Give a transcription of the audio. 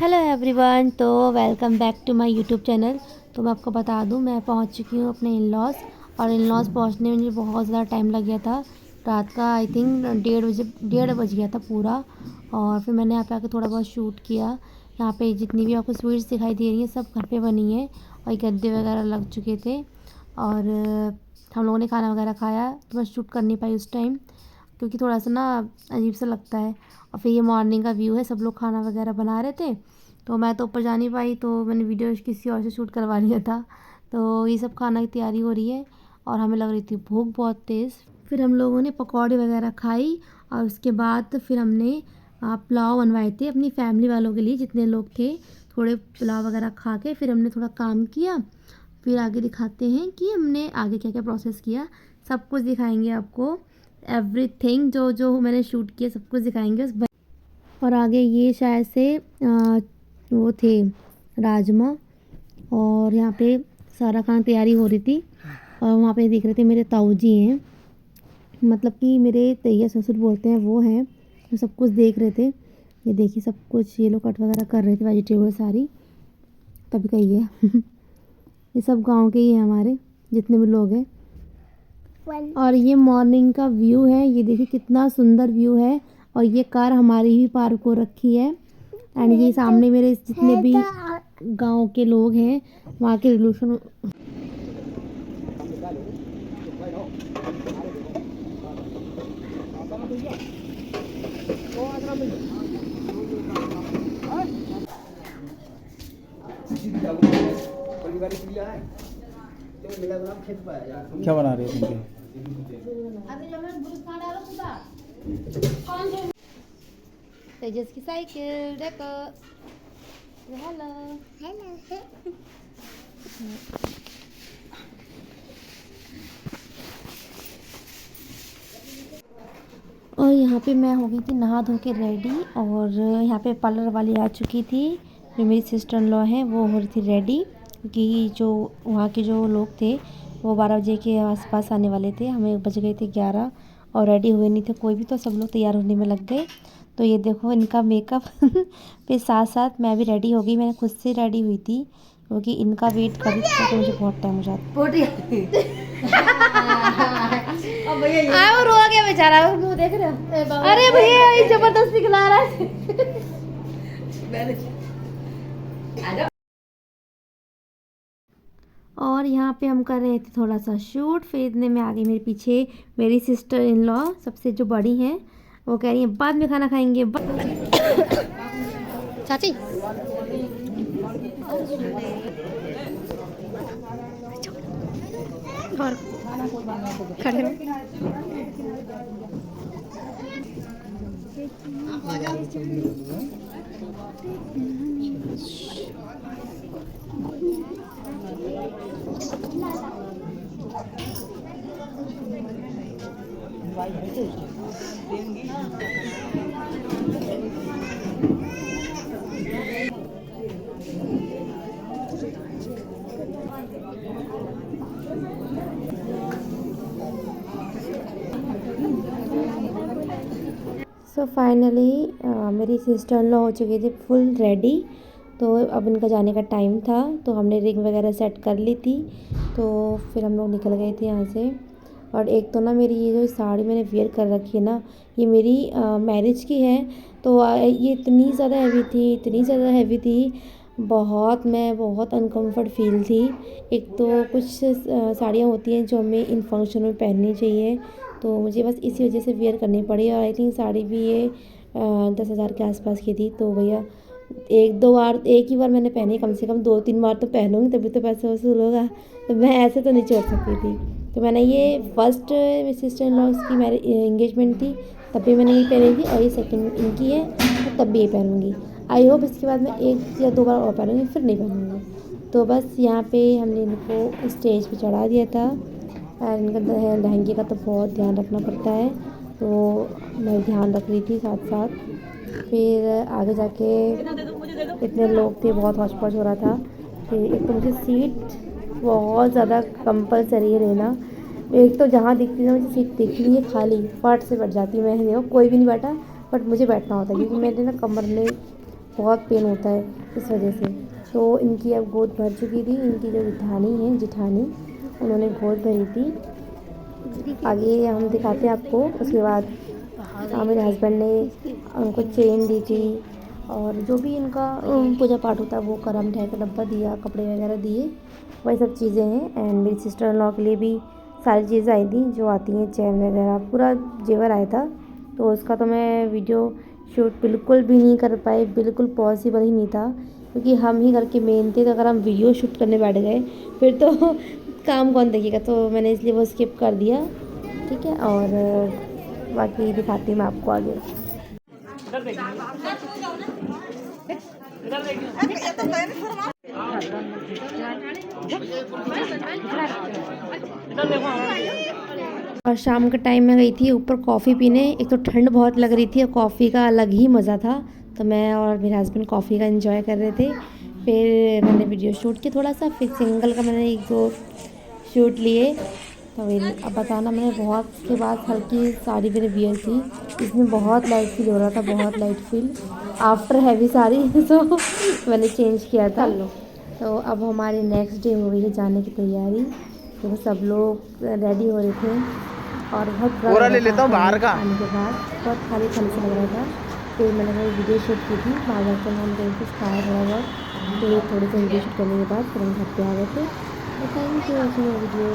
Hello everyone, तो welcome back to my YouTube channel. तो मैं आपको बता दूं, मैं पहुंच चुकी हूं अपने इन लॉज। और इन लॉज पहुंचने में मुझे बहुत ज़्यादा टाइम लग गया था। रात का आई थिंक 1:30 बज गया था पूरा। और फिर मैंने यहाँ पे आकर थोड़ा बहुत शूट किया। यहाँ पे जितनी भी आपको स्वीट्स दिखाई दे रही हैं सब घर पे बनी है। और गद्दे वगैरह लग चुके थे। और हम लोगों ने खाना वगैरह खाया, तो मैं शूट कर नहीं पाई उस टाइम, क्योंकि थोड़ा सा ना अजीब सा लगता है। और फिर ये मॉर्निंग का व्यू है, सब लोग खाना वगैरह बना रहे थे, तो मैं तो ऊपर जा नहीं पाई, तो मैंने वीडियो किसी और से शूट करवा लिया था। तो ये सब खाना की तैयारी हो रही है और हमें लग रही थी भूख बहुत तेज़। फिर हम लोगों ने पकौड़े वगैरह खाई और उसके बाद फिर हमने पुलाव बनवाए थे अपनी फैमिली वालों के लिए, जितने लोग थे। थोड़े पुलाव वगैरह खा के फिर हमने थोड़ा काम किया। फिर आगे दिखाते हैं कि हमने आगे क्या क्या प्रोसेस किया। सब कुछ दिखाएंगे आपको, एवरीथिंग जो जो मैंने शूट किया सब कुछ दिखाएंगे। और आगे ये शायद से वो थे राजमा। और यहाँ पे सारा खाना तैयारी हो रही थी। और वहाँ पे देख रहे थे मेरे ताऊ जी हैं, मतलब कि मेरे तैया ससुर बोलते हैं, वो हैं। तो सब कुछ देख रहे थे। ये देखिए सब कुछ ये लोग कट वगैरह कर रहे थे, वेजिटेबल सारी। तभी कही है ये सब गांव के ही हैं हमारे, जितने भी लोग हैं। और ये मॉर्निंग का व्यू है, ये देखिए कितना सुंदर व्यू है। और ये कार हमारी ही पार्क हो रखी है। एंड ये सामने मेरे जितने भी गांव के लोग हैं, वहाँ के रिलेशन। क्या बना रहे हो तुम? तेजस की साइकिल देखो। Hello hello. और यहाँ पे मैं हो गई थी नहा धो के रेडी। और यहाँ पे पार्लर वाली आ चुकी थी, जो मेरी सिस्टर इन लॉ हैं, वो हो रही थी रेडी। क्योंकि जो वहाँ के जो लोग थे वो 12 बजे के आसपास आने वाले थे, हमें बज गए थे 11। और रेडी हुए नहीं थे कोई भी, तो सब लोग तैयार होने में लग गए। तो ये देखो इनका मेकअप फिर साथ साथ मैं भी रेडी हो गई। मैंने खुद से रेडी हुई थी, क्योंकि इनका वेट कर तो मुझे बहुत टाइम हो जाता। वो रो गया बेचारा, मुंह देख रहे हो। अरे भैया ये जबरदस्ती खिला रहा है। और यहाँ पे हम कर रहे थे थोड़ा सा शूट। फिर इतने में आगे मेरे पीछे मेरी सिस्टर इन लॉ, सबसे जो बड़ी हैं, वो कह रही हैं बाद में खाना खाएंगे। चाची और खड़े रहो। सो फाइनली मेरी सिस्टर इन लॉ हो चुकी थी फुल रेडी। तो अब इनका जाने का टाइम था, तो हमने रिंग वगैरह सेट कर ली थी। तो फिर हम लोग निकल गए थे यहाँ से। और एक तो ना मेरी ये जो साड़ी मैंने वेयर कर रखी है ना, ये मेरी मैरिज की है। तो ये इतनी ज़्यादा हैवी थी, इतनी ज़्यादा हैवी थी, मैं बहुत अनकम्फर्ट फील थी। एक तो कुछ साड़ियाँ होती हैं जो हमें इन फंक्शन में पहननी चाहिए, तो मुझे बस इसी वजह से वेयर करनी पड़ी। और आई थिंक साड़ी भी ये 10,000 के आसपास की थी। तो भैया एक ही बार मैंने पहनी, कम से कम 2-3 बार तो पहनूंगी तभी तो पैसे वसूल होगा। तो मैं ऐसे तो नहीं छोड़ सकती थी। तो मैंने ये फर्स्ट मेरी सिस्टर इन लॉज की मैरिज एंगेजमेंट थी, तब भी मैंने ये पहनी थी। और ये सेकंड इनकी है, तो तब भी ये पहनूंगी। आई होप इसके बाद मैं 1 या 2 बार और पहनूंगी, फिर नहीं पहनूंगी। तो बस यहाँ पे हमने इनको स्टेज पे चढ़ा दिया था। और इनका लहंगे का तो बहुत ध्यान रखना पड़ता है, तो मैं ध्यान रख रही थी साथ साथ। फिर आगे जाके इतने लोग थे, बहुत हौच पौच हो रहा था। फिर एक तो मुझे सीट बहुत ज़्यादा कंपलसरी है लेना। एक तो जहाँ दिखती है मुझे सीट दिख रही है खाली, फट से बैठ जाती हूँ मैं। देखो कोई भी नहीं बैठा, बट मुझे बैठना होता है, क्योंकि मेरे ना कमर में बहुत पेन होता है इस वजह से। तो इनकी अब गोद भर चुकी थी, इनकी जो जिठानी उन्होंने गोद भरी थी। आगे हम दिखाते हैं आपको। उसके बाद मेरे हस्बैंड ने उनको चेन दी थी और जो भी इनका पूजा पाठ होता है वो करा, मिठाई का डब्बा दिया, कपड़े वगैरह दिए, वही सब चीज़ें हैं। एंड मेरी सिस्टर इन लॉ के लिए भी सारी चीज़ें आई थी जो आती हैं, चैन वगैरह पूरा जेवर आया था। तो उसका तो मैं वीडियो शूट बिल्कुल भी नहीं कर पाए, बिल्कुल पॉसिबल ही नहीं था, क्योंकि हम ही घर के मेन थे। तो अगर हम वीडियो शूट करने बैठ गए फिर तो काम कौन देखेगा, तो मैंने इसलिए वो स्किप कर दिया। ठीक है, और बाकी दिखाती हूँ मैं आपको आगे। और शाम के टाइम में गई थी ऊपर कॉफ़ी पीने। एक तो ठंड बहुत लग रही थी और कॉफ़ी का अलग ही मज़ा था, तो मैं और मेरे हस्बैंड कॉफ़ी का एंजॉय कर रहे थे। फिर मैंने वीडियो शूट किया थोड़ा सा, फिर सिंगल का मैंने 1-2 शूट लिए। तो अब बताना, मैंने बहुत के बाद हल्की साड़ी मैंने वियर की, इसमें बहुत लाइट फील हो रहा था, बहुत light feel after heavy sari तो मैंने चेंज किया था। तो अब हमारी नेक्स्ट डे हो गई है जाने की तैयारी। तो सब लोग रेडी हो रहे थे और बहुत बुरा ले लेता हूँ बाहर का आने के बाद, बहुत खाली खाली सा लग रहा था। फिर मैंने वही वीडियो शूट की थी, बाहर जाकर हम कहीं कुछ खाया थोड़ा बहुत, तो थोड़े से वीडियो शूट करने के बाद फिर हम घर पे आ गए थे। तो थैंक यू वीडियो।